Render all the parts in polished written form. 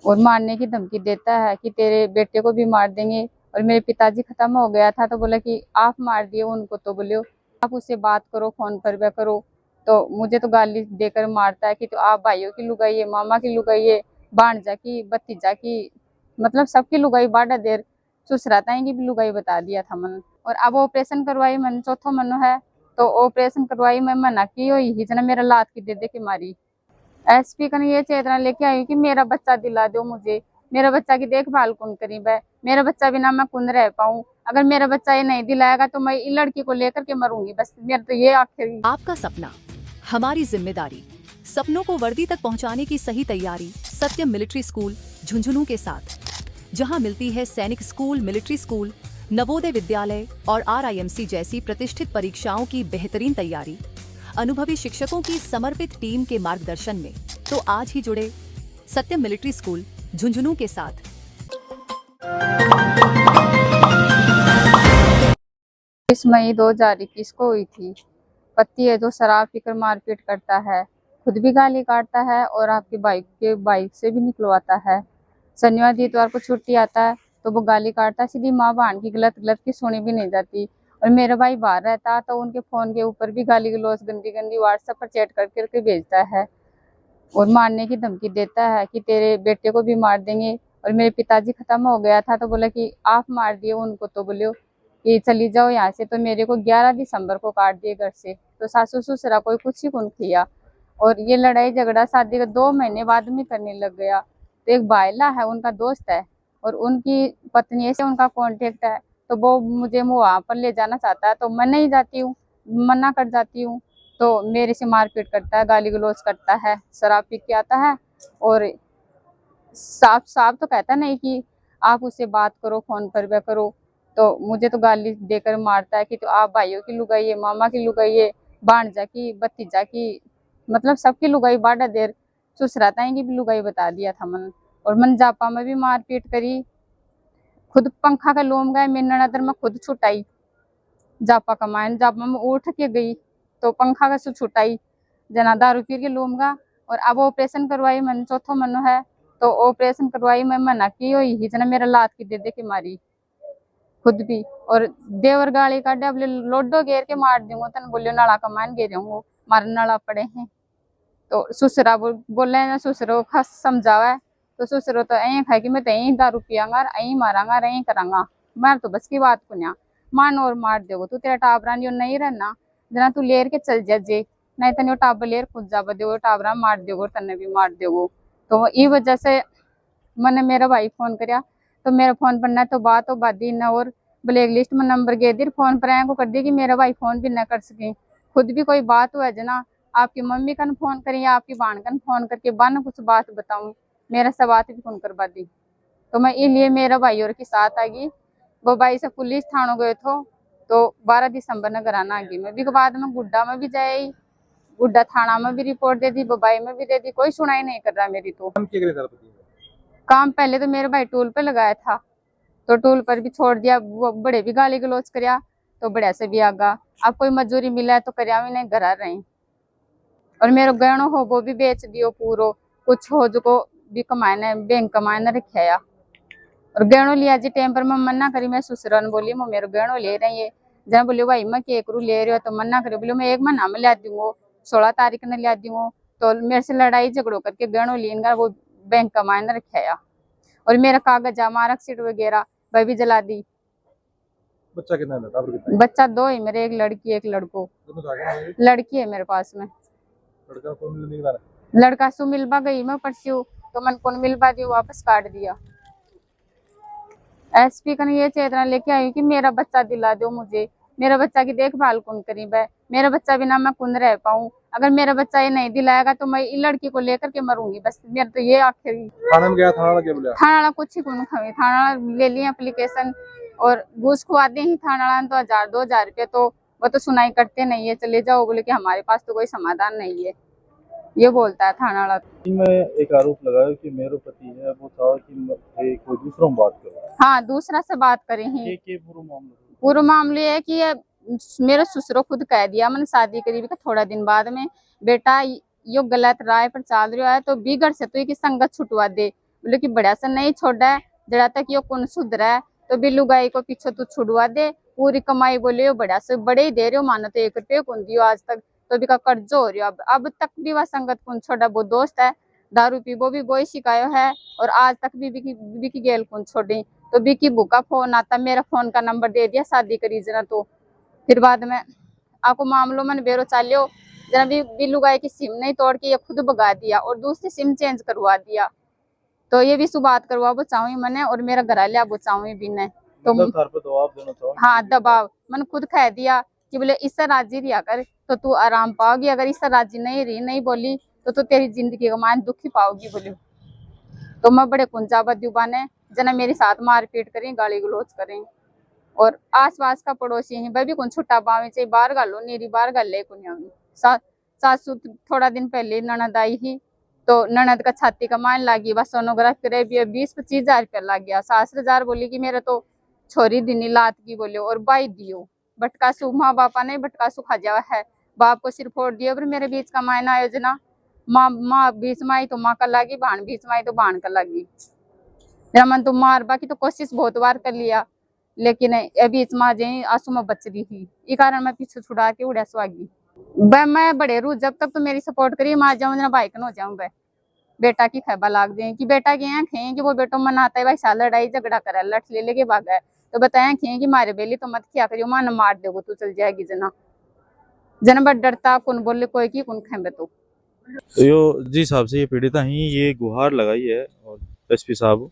और मारने की धमकी देता है कि तेरे बेटे को भी मार देंगे। और मेरे पिताजी खत्म हो गया था तो बोला कि आप मार दिए उनको, तो बोले आप उससे बात करो, फोन पर भी करो। तो मुझे तो गाली देकर मारता है कि तो आप भाइयों की लुगाई है, मामा की लुगाई है, भांजा की, भतीजा की, मतलब सबकी लुगाई बाड़ा देर सुसराता है की भी लुगाई बता दिया था मन। और अब ऑपरेशन करवाई मन, चौथो मनो है तो ऑपरेशन करवाई मैं मना की हुई ही जना मेरा लात की दे के मारी। एसपी का ये चेतना लेके आई कि मेरा बच्चा दिला दो मुझे, मेरा बच्चा की देखभाल कौन करीब है, मेरा बच्चा बिना मैं कौन रह पाऊं। अगर मेरा बच्चा ये नहीं दिलाएगा तो मैं इस लड़की को लेकर के मरूंगी, बस मेरा तो ये आखिरी। आपका सपना हमारी जिम्मेदारी, सपनों को वर्दी तक पहुंचाने की सही तैयारी सत्यम मिलिट्री स्कूल झुंझुनू के साथ, जहां मिलती है सैनिक school, military school, Navodaya Vidyalaya और RIMC जैसी प्रतिष्ठित परीक्षाओं की बेहतरीन तैयारी, अनुभवी शिक्षकों की समर्पित टीम के मार्गदर्शन में। तो आज ही जुड़े सत्यम मिलिट्री स्कूल झुंझुनू के साथ। 20 मई 2021 को हुई थी। पति है जो शराब पीकर मारपीट करता है, खुद भी गाली काटता है और आपकी बाइक से भी निकलवाता है। शनिवार इतवार को छुट्टी आता है तो वो गाली काटता है, सीधी माँ बहन की गलत गलत की सुनी भी नहीं जाती। और मेरा भाई बाहर रहता तो उनके फोन के ऊपर भी गाली गलौज गंदी गंदी व्हाट्सएप पर चैट करके भेजता है और मारने की धमकी देता है कि तेरे बेटे को भी मार देंगे। और मेरे पिताजी खत्म हो गया था तो बोला कि आप मार दिए उनको, तो बोले कि चली जाओ यहाँ से। तो मेरे को 11 दिसंबर को काट दिए घर से। तो सासू ससुरा कोई कुछ ही कौन किया। और ये लड़ाई झगड़ा शादी के 2 महीने बाद में करने लग गया। तो एक बायला है उनका दोस्त है और उनकी पत्नी से उनका कांटेक्ट है, तो वो मुझे वहां पर ले जाना चाहता है तो मैं नहीं जाती हूँ, मना कर जाती हूँ। तो मेरे से मारपीट करता है, गाली गलौज करता है, शराब पी के आता है और साफ साफ तो कहता नहीं कि आप उससे बात करो, फोन पर भी करो। तो मुझे तो गाली देकर मारता है कि तो आप भाइयों की लुगाई है, मामा की लुगाई है, भांजा की, भतीजा की, मतलब सबकी लुगाई बाड़ा देर सुसराता है की भी लुगाई बता दिया था मन। और मन जापा में भी मारपीट करी, खुद पंखा का लोम गए मेरे ननदर में खुद छुटाई जापा कमाए, जापा में उठ के गई तो पंखा का छुटाई जना दारू पी के लूंगा। और अब ऑपरेशन करवाई मन, चौथो मनो है तो ऑपरेशन करवाई मैं मना की हुई ही जना मेरा लात की दे के मारी खुद भी। और देवर गाली काटे अब लोडो घेर के मार दूंगा, तन बोलियो नाला कमान घेर मारे नाला पड़े हैं। तो ससुरा बोले ना, ससुरो खास समझावा है तो ससुरो तो यही खाए कि मैं तो यही दारू पियांगा, यही मारांगा, यही करांगा। मैं तो बस की बात को मान और मार देगो तू, तेरा टाबरा नहीं रहना जना तू लेर के चल जा जे, नहीं तने टाबर लेर खुद जा देगो, टाबरा मार देगो, तने भी मार देगो। तो ई वजह से मैंने मेरा भाई फोन करया तो मेरा फोन पर न तो बात हो बादी न और ब्लैक लिस्ट में नंबर गे दी, फोन पर को कर दी कि मेरा भाई फोन भी न कर सके। खुद भी कोई बात हुआ जना आपकी मम्मी कन फोन करी या आपकी बहन कन फोन करके बन कुछ बात बताऊं, मेरा सब बात भी फोन करवा दी। तो मैं इसलिए मेरा भाई और के साथ आ गई। वो भाई से पुलिस थानों गए थे तो 12 दिसंबर न घर आना आ गई। मैं भी बाद में गुड्डा में भी जाई, गुड्डा थाना में भी रिपोर्ट दे दी, बबाई में भी दे दी, कोई सुनाई नहीं कर रहा मेरी। तो काम पहले तो मेरे भाई टूल पे लगाया था तो टूल पर भी छोड़ दिया, वो बड़े भी गाली गलौज करया तो बड़े से भी आगा। अब कोई मजदूरी मिला है तो करया भी नहीं, घर रही। और मेरे गहनों हो वो भी बेच दियो पूरो, कुछ हो जो को भी कमाए बैंक कमाए न रखा। और गहनों लिया जी टाइम पर मैं मना करी, मैं ससुरा ने बोली मैं मेरे गहनों ले रही है। जहाँ बोलियो भाई मैं केक रू ले रही हो तो मना करी, बोलियो मैं 1 महीना में ला दूंगो, 16 तारीख ने ला दूंगो। तो मेरे से लड़ाई झगड़ो करके गहनों लेगा वो बैंक कमाए न रखा। और मेरा कागज मार्कशीट वगैरह वह भी जला दी। बच्चा कितना है? बच्चा 2 ही मेरे, एक लड़की एक लड़को। लड़की है मेरे पास में। लड़का सु मिलवा गई मैं परसों तो मन को मिलवा दी, वापस काट दिया। एसपी का ये चेतना लेके आई कि मेरा बच्चा दिला दो मुझे, मेरा बच्चा की देखभाल कौन करीब है, मेरा बच्चा बिना मैं कौन रह पाऊं। अगर मेरा बच्चा ये नहीं दिलाएगा तो मैं इस लड़की को लेकर के मरूंगी, बस मेरा तो ये आखिरी। थाने में गया, थाना वाला क्या बोला? थाना वाला कुछ ही कौन खावे, थाना ले लिया एप्लीकेशन और घूस खुआ दे ही थाना वाला तो 1000-2000 रुपये, तो वो तो सुनाई करते नहीं है, चले जाओ बोले कि हमारे पास तो कोई समाधान नहीं है, ये बोलता है थाना वाला। मैं एक आरोप लगाया कि मेरे पति है वो था कि कोई दूसरों बात कर, हाँ दूसरा से बात करे ही। पूरा मामले है कि ये मेरे ससुरो खुद कह दिया मैंने शादी करी भी थोड़ा दिन बाद में, बेटा यो गलत राय पर चल रहा है तो बिगड़ से तो की संगत छुटवा दे, बोले कि बढ़िया से नहीं छोड़ा है, जरा तक यो कौन सुधरा है तो बिल्लू गाय को पीछे तू छुड़वा दे, पूरी कमाई बोले यो बढ़िया से बड़े ही दे रहे हो, मानो तो 1 रुपये कौन दियो आज तक, तो भी का कर्ज हो रही हो। अब तक भी वह संगत कौन छोड़ा, वो दोस्त है, दारू पी वो भी वो ही शिकायो है, और आज तक भी बिकी गेल कौन छोड़ी। तो बिकी भूखा फोन आता, मेरा फोन का नंबर दे दिया शादी करी जना, तो फिर बाद में आपको मामलों में बेरो चालियो जना भी बिल्लू गाय की सिम नहीं तोड़ के ये खुद भगा दिया और दूसरी सिम चेंज करवा दिया। तो ये भी बात करवा वो चाहूँ मैंने, और मेरा घर लिया वो चाहूँ भी ने, तो मतलब घर पे दबाव देना चाहो? हाँ दबाव, मैंने खुद कह दिया कि बोले इससे राजी रिया कर तो तू आराम पाओगी, अगर इससे राजी नहीं रही, नहीं बोली तो तेरी जिंदगी का मान दुखी पाओगी बोली। तो मैं बड़े कुंजाबा दुबाने जना मेरे साथ मारपीट करें, गाली गलौज करें, और आसपास का पड़ोसी है वह भी कौन छुट्टा पावे चाहिए, बाहर गालो नेरी बाहर गल सासू थोड़ा दिन पहले ननद आई ही, तो ननद का छाती का मान लागी, बस सोनोग्राफी करे भी 20-25 हजार रुपया लग गया। 7,000 बोली कि मेरे तो छोरी दिनी लात की बोले, और बाई दियो बटकासू, माँ बापा ने बटकासू खा जावा है, बाप को सिर फोड़ दियो, पर मेरे बीच का मायना आयोजना माँ बीच में आई तो माँ का लागी, बाण बीच में आई तो बाण का लागी। मेरा मन तो मार बाकी तो कोशिश बहुत बार कर लिया, लेकिन ये बीच में जाए आंसू में बच रही थी, ये कारण मैं पीछे छुड़ा के उड़ा स्वागी। मैं बड़े रू जब तक तो मेरी सपोर्ट करी, मार जाऊँ जना भाई कन हो जाऊँ, बेटा की खैबा लाग दे कि बेटा की आंखें कि वो बेटो मनाता है भाई साल लड़ाई झगड़ा करे, लठ ले लेके भागा है, तो बताया कि मारे बेली तो मत क्या करियो, मान मार देगो तू चल जाएगी जना जना बड़ डरता कौन बोले कोई की कौन खेबे। तो यो जी साहब से ये पीड़िता ही ये गुहार लगाई है और एसपी साहब,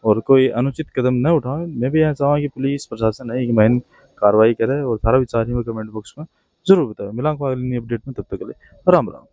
और कोई अनुचित कदम न उठाए। मैं भी यहाँ चाहूँगा कि पुलिस प्रशासन है कि महन कार्रवाई करे, और सारा विचार ही में कमेंट बॉक्स में जरूर बताओ। मिलांगा अगली अपडेट में, तब तक के लिए राम राम।